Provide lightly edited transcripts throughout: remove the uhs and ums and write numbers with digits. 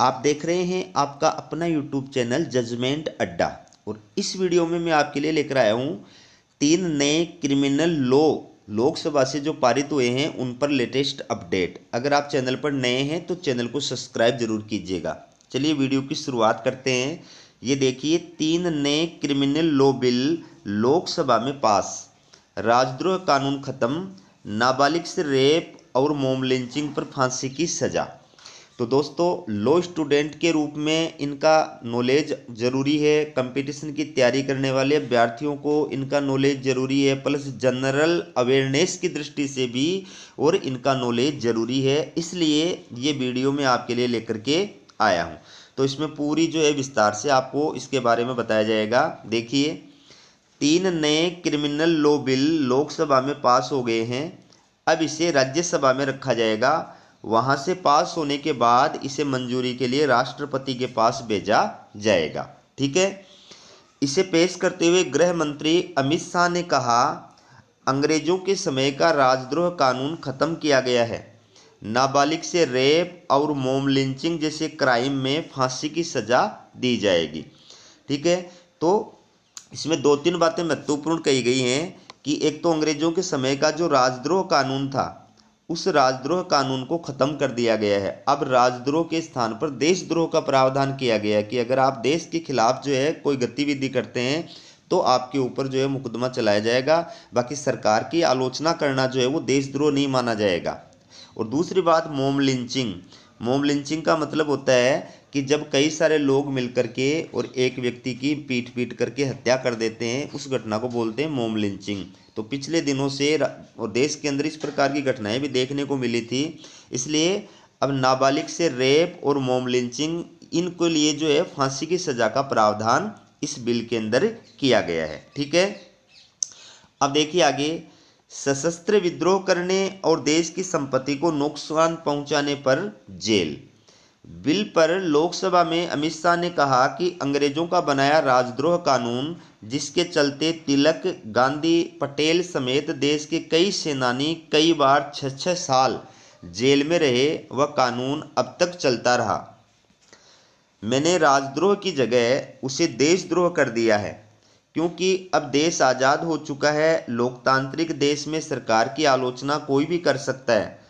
आप देख रहे हैं आपका अपना यूट्यूब चैनल जजमेंट अड्डा। और इस वीडियो में मैं आपके लिए लेकर आया हूँ 3 नए क्रिमिनल लॉ लोकसभा से जो पारित हुए हैं उन पर लेटेस्ट अपडेट। अगर आप चैनल पर नए हैं तो चैनल को सब्सक्राइब जरूर कीजिएगा। चलिए वीडियो की शुरुआत करते हैं। ये देखिए 3 नए क्रिमिनल लॉ बिल लोकसभा में पास। राजद्रोह कानून खत्म, नाबालिग से रेप और मॉब लिंचिंग पर फांसी की सजा। तो दोस्तों, लॉ स्टूडेंट के रूप में इनका नॉलेज ज़रूरी है। कंपटीशन की तैयारी करने वाले अभ्यर्थियों को इनका नॉलेज ज़रूरी है, प्लस जनरल अवेयरनेस की दृष्टि से भी और इनका नॉलेज ज़रूरी है। इसलिए ये वीडियो मैं आपके लिए लेकर के आया हूँ। तो इसमें पूरी जो है विस्तार से आपको इसके बारे में बताया जाएगा। देखिए 3 नए क्रिमिनल लॉ बिल लोकसभा में पास हो गए हैं। अब इसे राज्यसभा में रखा जाएगा। वहां से पास होने के बाद इसे मंजूरी के लिए राष्ट्रपति के पास भेजा जाएगा। ठीक है। इसे पेश करते हुए गृह मंत्री अमित शाह ने कहा, अंग्रेजों के समय का राजद्रोह कानून खत्म किया गया है। नाबालिग से रेप और मॉब लिंचिंग जैसे क्राइम में फांसी की सजा दी जाएगी। ठीक है। तो इसमें 2-3 बातें महत्वपूर्ण कही गई हैं कि एक तो अंग्रेजों के समय का जो राजद्रोह कानून था उस राजद्रोह कानून को खत्म कर दिया गया है। अब राजद्रोह के स्थान पर देशद्रोह का प्रावधान किया गया है कि अगर आप देश के खिलाफ जो है कोई गतिविधि करते हैं तो आपके ऊपर जो है मुकदमा चलाया जाएगा। बाकी सरकार की आलोचना करना जो है वो देशद्रोह नहीं माना जाएगा। और दूसरी बात, मॉब लिंचिंग। मॉब लिंचिंग का मतलब होता है कि जब कई सारे लोग मिलकर के और एक व्यक्ति की पीट पीट करके हत्या कर देते हैं, उस घटना को बोलते हैं मॉब लिंचिंग। तो पिछले दिनों से और देश के अंदर इस प्रकार की घटनाएं भी देखने को मिली थी। इसलिए अब नाबालिग से रेप और मॉब लिंचिंग इनके लिए जो है फांसी की सजा का प्रावधान इस बिल के अंदर किया गया है। ठीक है। अब देखिए आगे, सशस्त्र विद्रोह करने और देश की संपत्ति को नुकसान पहुंचाने पर जेल। बिल पर लोकसभा में अमित शाह ने कहा कि अंग्रेजों का बनाया राजद्रोह कानून, जिसके चलते तिलक, गांधी, पटेल समेत देश के कई सेनानी कई बार 6-6 साल जेल में रहे, वह कानून अब तक चलता रहा। मैंने राजद्रोह की जगह उसे देशद्रोह कर दिया है, क्योंकि अब देश आज़ाद हो चुका है। लोकतांत्रिक देश में सरकार की आलोचना कोई भी कर सकता है।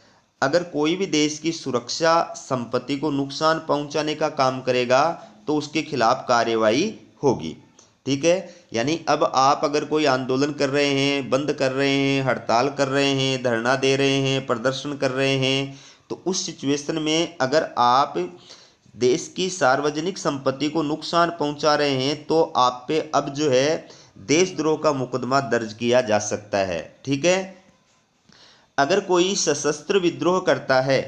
अगर कोई भी देश की सुरक्षा, संपत्ति को नुकसान पहुंचाने का काम करेगा तो उसके खिलाफ कार्रवाई होगी। ठीक है। यानी अब आप अगर कोई आंदोलन कर रहे हैं, बंद कर रहे हैं, हड़ताल कर रहे हैं, धरना दे रहे हैं, प्रदर्शन कर रहे हैं, तो उस सिचुएशन में अगर आप देश की सार्वजनिक संपत्ति को नुकसान पहुंचा रहे हैं तो आप पे अब जो है देशद्रोह का मुकदमा दर्ज किया जा सकता है। ठीक है। अगर कोई सशस्त्र विद्रोह करता है,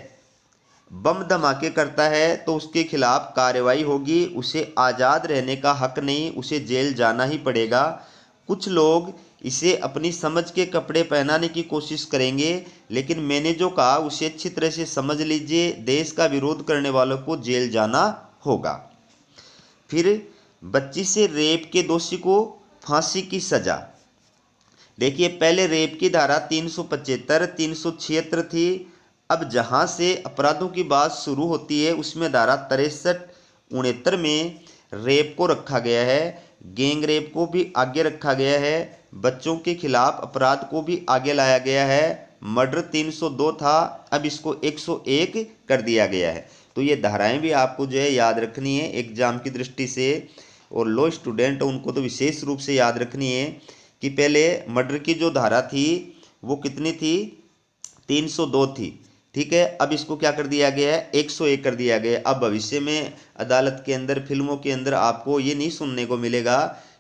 बम धमाके करता है, तो उसके खिलाफ कार्रवाई होगी। उसे आज़ाद रहने का हक नहीं, उसे जेल जाना ही पड़ेगा। कुछ लोग इसे अपनी समझ के कपड़े पहनाने की कोशिश करेंगे, लेकिन मैंने जो कहा उसे अच्छी तरह से समझ लीजिए। देश का विरोध करने वालों को जेल जाना होगा। फिर बच्ची से रेप के दोषी को फांसी की सजा। देखिए पहले रेप की धारा 375, 376 थी। अब जहां से अपराधों की बात शुरू होती है उसमें धारा 63, 69 में रेप को रखा गया है। गैंग रेप को भी आगे रखा गया है। बच्चों के खिलाफ अपराध को भी आगे लाया गया है। मर्डर 302 था, अब इसको 101 कर दिया गया है। तो ये धाराएं भी आपको जो है याद रखनी है एग्जाम की दृष्टि से। और लॉ स्टूडेंट उनको तो विशेष रूप से याद रखनी है कि पहले मर्डर की जो धारा थी वो कितनी थी, 302 थी। ठीक है। अब इसको क्या कर दिया गया है, 101 कर दिया गया है। अब भविष्य में अदालत के अंदर, फिल्मों के अंदर आपको ये नहीं सुनने को मिलेगा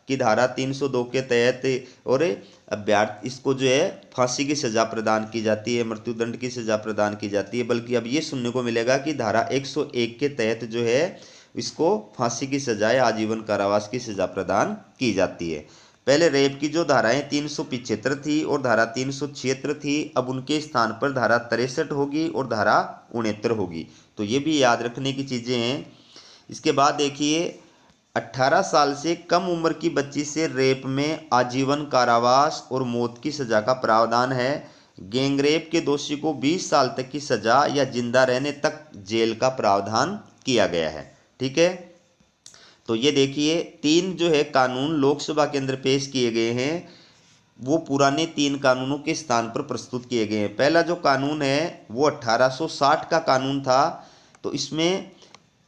कि धारा 302 के तहत और अभ्यर्थी इसको जो है फांसी की सजा प्रदान की जाती है, मृत्युदंड की सजा प्रदान की जाती है, बल्कि अब ये सुनने को मिलेगा कि धारा 101 के तहत जो है इसको फांसी की सजा या आजीवन कारावास की सजा प्रदान की जाती है। पहले रेप की जो धाराएं 375 थी और धारा 376 थी, अब उनके स्थान पर धारा 63 होगी और धारा 69 होगी। तो ये भी याद रखने की चीज़ें हैं। इसके बाद देखिए 18 साल से कम उम्र की बच्ची से रेप में आजीवन कारावास और मौत की सजा का प्रावधान है। गैंगरेप के दोषी को 20 साल तक की सजा या जिंदा रहने तक जेल का प्रावधान किया गया है। ठीक है, तो ये देखिए 3 जो है कानून लोकसभा के अंदर पेश किए गए हैं, वो पुराने 3 कानूनों के स्थान पर प्रस्तुत किए गए हैं। पहला जो कानून है वो 1860 का कानून था। तो इसमें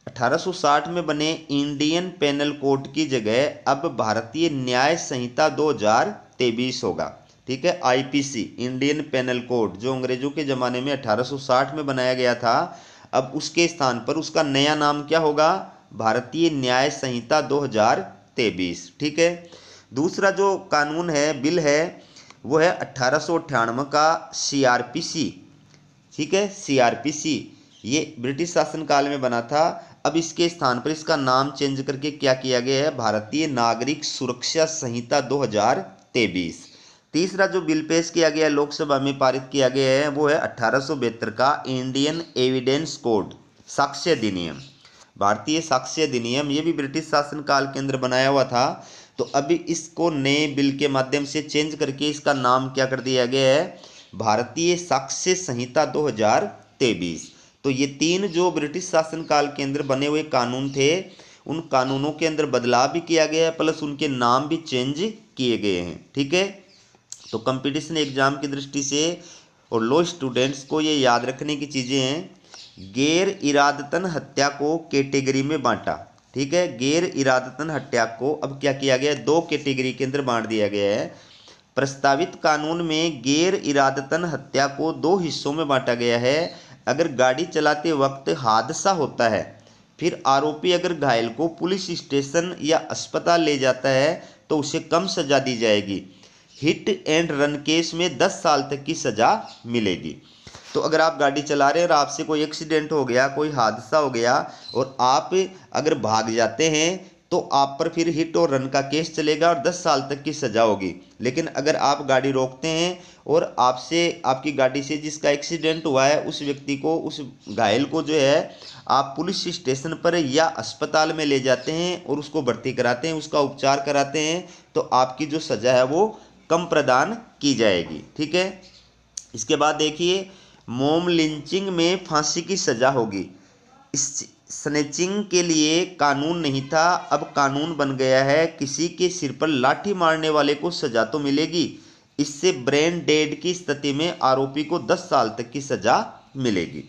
1860 में बने इंडियन पेनल कोड की जगह अब भारतीय न्याय संहिता 2023 होगा। ठीक है, आईपीसी इंडियन पेनल कोड जो अंग्रेजों के ज़माने में 1860 में बनाया गया था, अब उसके स्थान पर उसका नया नाम क्या होगा? भारतीय न्याय संहिता 2023। ठीक है, दूसरा जो कानून है, बिल है, वो है 1898 का सीआरपीसी। ठीक है, सीआरपीसी ये ब्रिटिश शासनकाल में बना था। अब इसके स्थान पर इसका नाम चेंज करके क्या किया गया है? भारतीय नागरिक सुरक्षा संहिता 2023। तीसरा जो बिल पेश किया गया लोकसभा में पारित किया गया है वो है 1872 का इंडियन एविडेंस कोड, साक्ष्य अधिनियम, भारतीय साक्ष्य अधिनियम। ये भी ब्रिटिश शासनकाल के अंदर बनाया हुआ था। तो अभी इसको नए बिल के माध्यम से चेंज करके इसका नाम क्या कर दिया गया है? भारतीय साक्ष्य संहिता 2023। तो ये 3 जो ब्रिटिश शासनकाल के अंदर बने हुए कानून थे, उन कानूनों के अंदर बदलाव भी किया गया है, प्लस उनके नाम भी चेंज किए गए हैं। ठीक है, तो कंपटीशन एग्जाम की दृष्टि से और लो स्टूडेंट्स को ये याद रखने की चीज़ें हैं। गैर इरादतन हत्या को कैटेगरी में बांटा। ठीक है, गैर इरादतन हत्या को अब क्या किया गया है? 2 कैटेगरी के अंदर बांट दिया गया है। प्रस्तावित कानून में गैर इरादतन हत्या को 2 हिस्सों में बांटा गया है। अगर गाड़ी चलाते वक्त हादसा होता है, फिर आरोपी अगर घायल को पुलिस स्टेशन या अस्पताल ले जाता है तो उसे कम सजा दी जाएगी। हिट एंड रन केस में 10 साल तक की सजा मिलेगी। तो अगर आप गाड़ी चला रहे हैं और आपसे कोई एक्सीडेंट हो गया, कोई हादसा हो गया और आप अगर भाग जाते हैं तो आप पर फिर हिट और रन का केस चलेगा और 10 साल तक की सजा होगी। लेकिन अगर आप गाड़ी रोकते हैं और आपकी गाड़ी से जिसका एक्सीडेंट हुआ है उस व्यक्ति को, उस घायल को जो है आप पुलिस स्टेशन पर या अस्पताल में ले जाते हैं और उसको भर्ती कराते हैं, उसका उपचार कराते हैं, तो आपकी जो सज़ा है वो कम प्रदान की जाएगी। ठीक है, इसके बाद देखिए मॉब लिंचिंग में फांसी की सज़ा होगी। स्नेचिंग के लिए कानून नहीं था, अब कानून बन गया है। किसी के सिर पर लाठी मारने वाले को सज़ा तो मिलेगी, इससे ब्रेन डेड की स्थिति में आरोपी को 10 साल तक की सज़ा मिलेगी।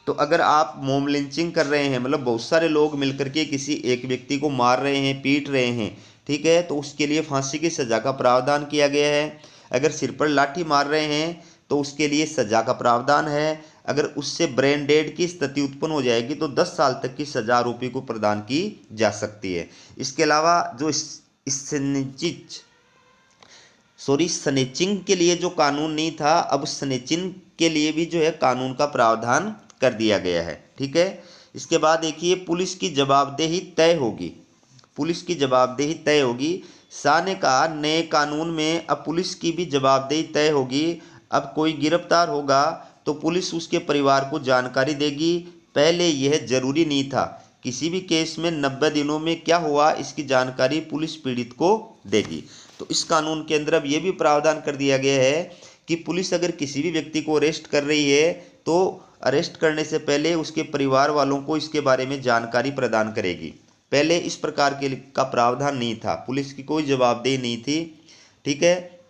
तो अगर आप मॉब लिंचिंग कर रहे हैं, मतलब बहुत सारे लोग मिलकर के किसी एक व्यक्ति को मार रहे हैं, पीट रहे हैं, ठीक है, तो उसके लिए फांसी की सज़ा का प्रावधान किया गया है। अगर सिर पर लाठी मार रहे हैं तो उसके लिए सज़ा का प्रावधान है। अगर उससे ब्रेन डेड की स्थिति उत्पन्न हो जाएगी तो 10 साल तक की सज़ा आरोपी को प्रदान की जा सकती है। इसके अलावा जो स्नेचिंग के लिए जो कानून नहीं था, अब स्नेचिंग के लिए भी जो है कानून का प्रावधान कर दिया गया है। ठीक है, इसके बाद देखिए पुलिस की जवाबदेही तय होगी। पुलिस की जवाबदेही तय होगी। शाह ने कहा नए कानून में अब पुलिस की भी जवाबदेही तय होगी। अब कोई गिरफ्तार होगा तो पुलिस उसके परिवार को जानकारी देगी। पहले यह जरूरी नहीं था। किसी भी केस में 90 दिनों में क्या हुआ इसकी जानकारी पुलिस पीड़ित को देगी। तो इस कानून के अंदर अब यह भी प्रावधान कर दिया गया है कि पुलिस अगर किसी भी व्यक्ति को अरेस्ट कर रही है तो अरेस्ट करने से पहले उसके परिवार वालों को इसके बारे में जानकारी प्रदान करेगी। पहले इस प्रकार के का प्रावधान नहीं था, पुलिस की कोई जवाबदेही नहीं थी। ठीक है,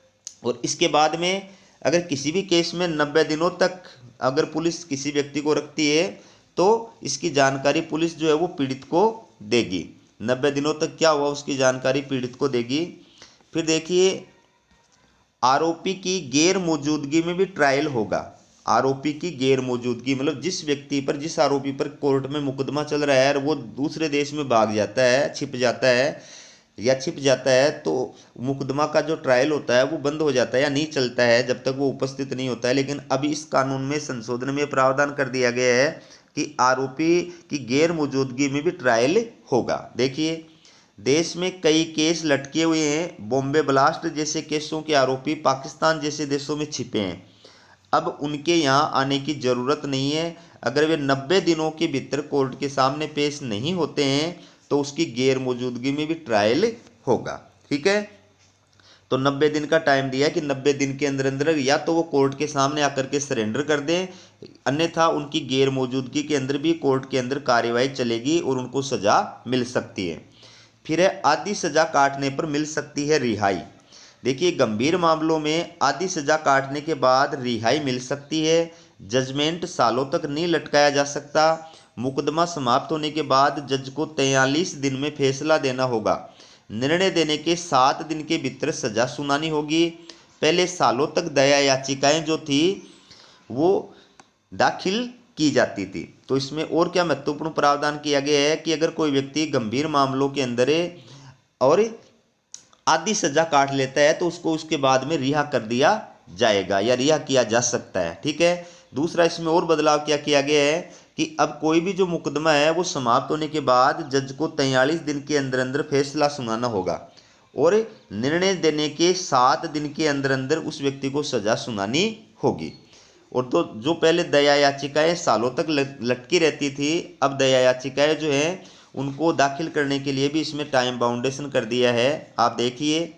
और इसके बाद में अगर किसी भी केस में 90 दिनों तक अगर पुलिस किसी व्यक्ति को रखती है तो इसकी जानकारी पुलिस जो है वो पीड़ित को देगी। 90 दिनों तक क्या हुआ उसकी जानकारी पीड़ित को देगी। फिर देखिए आरोपी की गैर मौजूदगी में भी ट्रायल होगा। आरोपी की गैर मौजूदगी मतलब जिस व्यक्ति पर, जिस आरोपी पर कोर्ट में मुकदमा चल रहा है और वो दूसरे देश में भाग जाता है, छिप जाता है तो मुकदमा का जो ट्रायल होता है वो बंद हो जाता है या नहीं चलता है जब तक वो उपस्थित नहीं होता है। लेकिन अभी इस कानून में संशोधन में प्रावधान कर दिया गया है कि आरोपी की गैर मौजूदगी में भी ट्रायल होगा। देखिए देश में कई केस लटके हुए हैं। बॉम्बे ब्लास्ट जैसे केसों के आरोपी पाकिस्तान जैसे देशों में छिपे हैं। अब उनके यहाँ आने की ज़रूरत नहीं है। अगर वे 90 दिनों के भीतर कोर्ट के सामने पेश नहीं होते हैं तो उसकी गैर मौजूदगी में भी ट्रायल होगा। ठीक है, तो 90 दिन का टाइम दिया कि 90 दिन के अंदर अंदर या तो वो कोर्ट के सामने आकर के सरेंडर कर दें, अन्यथा उनकी गैर मौजूदगी के अंदर भी कोर्ट के अंदर कार्यवाही चलेगी और उनको सजा मिल सकती है। फिर है आधी सजा काटने पर मिल सकती है रिहाई। देखिए गंभीर मामलों में आधी सजा काटने के बाद रिहाई मिल सकती है। जजमेंट सालों तक नहीं लटकाया जा सकता। मुकदमा समाप्त होने के बाद जज को 43 दिन में फैसला देना होगा। निर्णय देने के 7 दिन के भीतर सजा सुनानी होगी। पहले सालों तक दया याचिकाएं जो थी वो दाखिल की जाती थी। तो इसमें और क्या महत्वपूर्ण प्रावधान किया गया है कि अगर कोई व्यक्ति गंभीर मामलों के अंदर और आधी सजा काट लेता है तो उसको उसके बाद में रिहा कर दिया जाएगा या रिहा किया जा सकता है। ठीक है। दूसरा इसमें और बदलाव क्या किया गया है कि अब कोई भी जो मुकदमा है वो समाप्त होने के बाद जज को 43 दिन के अंदर अंदर फैसला सुनाना होगा और निर्णय देने के 7 दिन के अंदर अंदर उस व्यक्ति को सजा सुनानी होगी। और तो जो पहले दया याचिकाएं सालों तक लटकी रहती थी, अब दया याचिकाएं जो है उनको दाखिल करने के लिए भी इसमें टाइम बाउंडेशन कर दिया है। आप देखिए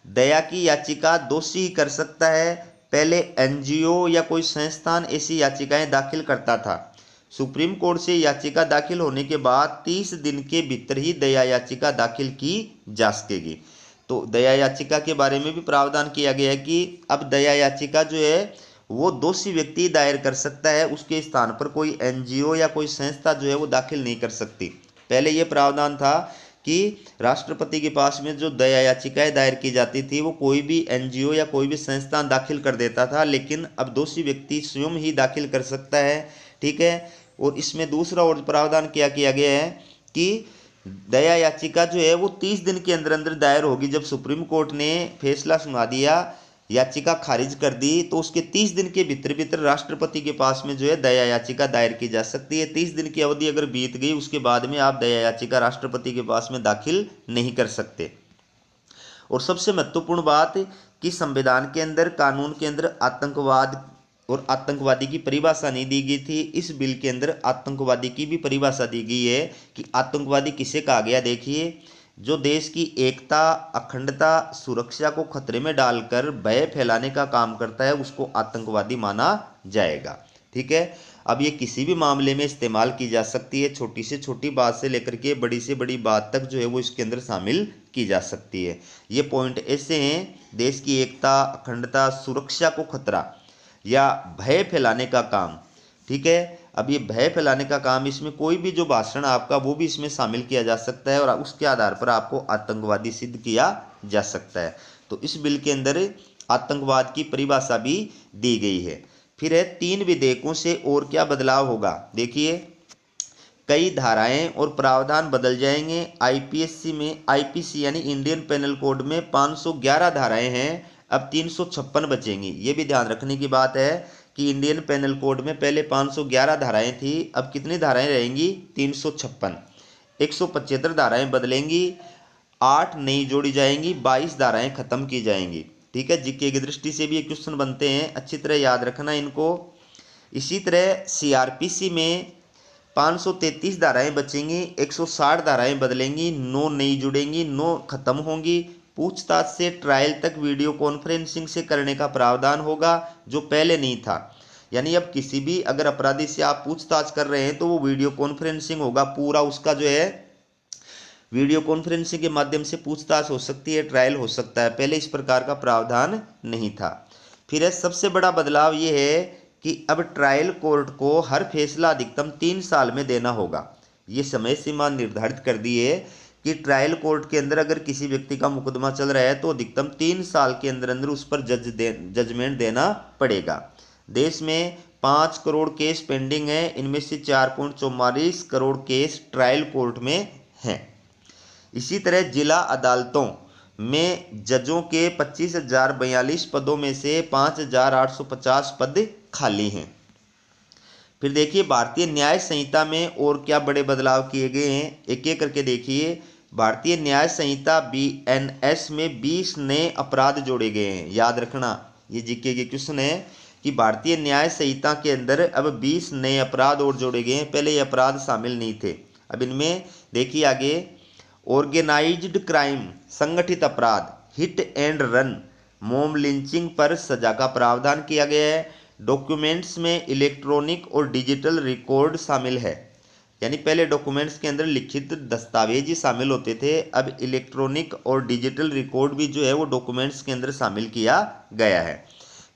दया की याचिका दोषी ही कर सकता है। पहले एनजीओ या कोई संस्थान ऐसी याचिकाएं दाखिल करता था। सुप्रीम कोर्ट से याचिका दाखिल होने के बाद 30 दिन के भीतर ही दया याचिका दाखिल की जा सकेगी। तो दया याचिका के बारे में भी प्रावधान किया गया है कि अब दया याचिका जो है वो दोषी व्यक्ति दायर कर सकता है, उसके स्थान पर कोई एनजीओ या कोई संस्था जो है वो दाखिल नहीं कर सकती। पहले ये प्रावधान था कि राष्ट्रपति के पास में जो दया याचिकाएं दायर की जाती थी वो कोई भी एनजीओ या कोई भी संस्थान दाखिल कर देता था, लेकिन अब दोषी व्यक्ति स्वयं ही दाखिल कर सकता है। ठीक है। और इसमें दूसरा और प्रावधान क्या किया गया है कि दया याचिका जो है वो 30 दिन के अंदर अंदर दायर होगी। जब सुप्रीम कोर्ट ने फैसला सुना दिया, याचिका खारिज कर दी, तो उसके 30 दिन के भीतर भीतर राष्ट्रपति के पास में जो है दया याचिका दायर की जा सकती है। 30 दिन की अवधि अगर बीत गई उसके बाद में आप दया याचिका राष्ट्रपति के पास में दाखिल नहीं कर सकते। और सबसे महत्वपूर्ण बात कि संविधान के अंदर, कानून के अंदर आतंकवाद और आतंकवादी की परिभाषा नहीं दी गई थी। इस बिल के अंदर आतंकवादी की भी परिभाषा दी गई है कि आतंकवादी किसे कहा गया। देखिए जो देश की एकता, अखंडता, सुरक्षा को खतरे में डालकर भय फैलाने का काम करता है उसको आतंकवादी माना जाएगा। ठीक है। अब ये किसी भी मामले में इस्तेमाल की जा सकती है। छोटी से छोटी बात से लेकर के बड़ी से बड़ी बात तक जो है वो इसके अंदर शामिल की जा सकती है। ये पॉइंट ऐसे हैं, देश की एकता, अखंडता, सुरक्षा को खतरा या भय फैलाने का काम। ठीक है। अब ये भय फैलाने का काम, इसमें कोई भी जो भाषण आपका वो भी इसमें शामिल किया जा सकता है और उसके आधार पर आपको आतंकवादी सिद्ध किया जा सकता है। तो इस बिल के अंदर आतंकवाद की परिभाषा भी दी गई है। फिर है 3 विधेयकों से और क्या बदलाव होगा। देखिए कई धाराएं और प्रावधान बदल जाएंगे। आईपीसी में, आईपीसी यानी इंडियन पेनल कोड में 511 धाराएं हैं, अब 356 बचेंगी। ये भी ध्यान रखने की बात है कि इंडियन पेनल कोड में पहले 511 धाराएं थी, अब कितनी धाराएं रहेंगी, 356। 175 धाराएं बदलेंगी, 8 नई जोड़ी जाएंगी, 22 धाराएं खत्म की जाएंगी। ठीक है। जीके की दृष्टि से भी ये क्वेश्चन बनते हैं, अच्छी तरह याद रखना इनको। इसी तरह सीआरपीसी में 533 धाराएं बचेंगी, 160 धाराएं बदलेंगी, 9 नई जुड़ेंगी, 9 खत्म होंगी। पूछताछ से ट्रायल तक वीडियो कॉन्फ्रेंसिंग से करने का प्रावधान होगा जो पहले नहीं था। यानी अब किसी भी अगर अपराधी से आप पूछताछ कर रहे हैं तो वो वीडियो कॉन्फ्रेंसिंग होगा, पूरा उसका जो है वीडियो कॉन्फ्रेंसिंग के माध्यम से पूछताछ हो सकती है, ट्रायल हो सकता है। पहले इस प्रकार का प्रावधान नहीं था। फिर है सबसे बड़ा बदलाव ये है कि अब ट्रायल कोर्ट को हर फैसला अधिकतम 3 साल में देना होगा। ये समय सीमा निर्धारित कर दी है कि ट्रायल कोर्ट के अंदर अगर किसी व्यक्ति का मुकदमा चल रहा है तो अधिकतम 3 साल के अंदर अंदर उस पर जजमेंट देना पड़ेगा। देश में 5 करोड़ केस पेंडिंग है, इनमें से 4.44 करोड़ केस ट्रायल कोर्ट में हैं। इसी तरह जिला अदालतों में जजों के 25,042 पदों में से 5,850 पद खाली हैं। फिर देखिए भारतीय न्याय संहिता में और क्या बड़े बदलाव किए गए हैं, एक एक करके देखिए। भारतीय न्याय संहिता BNS में 20 नए अपराध जोड़े गए हैं। याद रखना, ये जीके के क्वेश्चन है कि भारतीय न्याय संहिता के अंदर अब 20 नए अपराध और जोड़े गए हैं, पहले ये अपराध शामिल नहीं थे। अब इनमें देखिए आगे, ऑर्गेनाइज्ड क्राइम, संगठित अपराध, hit and run mob lynching पर सजा का प्रावधान किया गया है। डॉक्यूमेंट्स में इलेक्ट्रॉनिक और डिजिटल रिकॉर्ड शामिल है, यानी पहले डॉक्यूमेंट्स के अंदर लिखित दस्तावेज ही शामिल होते थे, अब इलेक्ट्रॉनिक और डिजिटल रिकॉर्ड भी जो है वो डॉक्यूमेंट्स के अंदर शामिल किया गया है।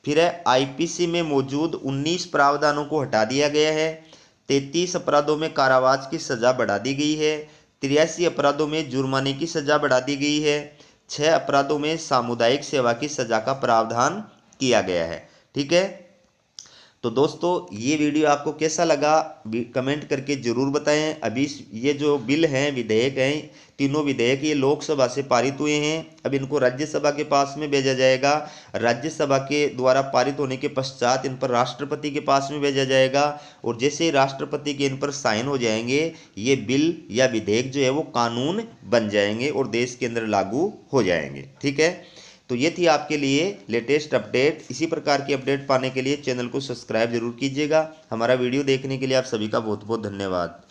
फिर है आईपीसी में मौजूद 19 प्रावधानों को हटा दिया गया है। 33 अपराधों में कारावास की सजा बढ़ा दी गई है। 83 अपराधों में जुर्माने की सजा बढ़ा दी गई है। 6 अपराधों में सामुदायिक सेवा की सजा का प्रावधान किया गया है। ठीक है, तो दोस्तों ये वीडियो आपको कैसा लगा कमेंट करके ज़रूर बताएं। अभी ये जो बिल हैं, विधेयक हैं, तीनों विधेयक ये लोकसभा से पारित हुए हैं। अब इनको राज्यसभा के पास में भेजा जाएगा। राज्यसभा के द्वारा पारित होने के पश्चात इन पर राष्ट्रपति के पास में भेजा जाएगा, और जैसे ही राष्ट्रपति के इन पर साइन हो जाएंगे ये बिल या विधेयक जो है वो कानून बन जाएंगे और देश के अंदर लागू हो जाएंगे। ठीक है, तो ये थी आपके लिए लेटेस्ट अपडेट। इसी प्रकार की अपडेट पाने के लिए चैनल को सब्सक्राइब जरूर कीजिएगा। हमारा वीडियो देखने के लिए आप सभी का बहुत बहुत धन्यवाद।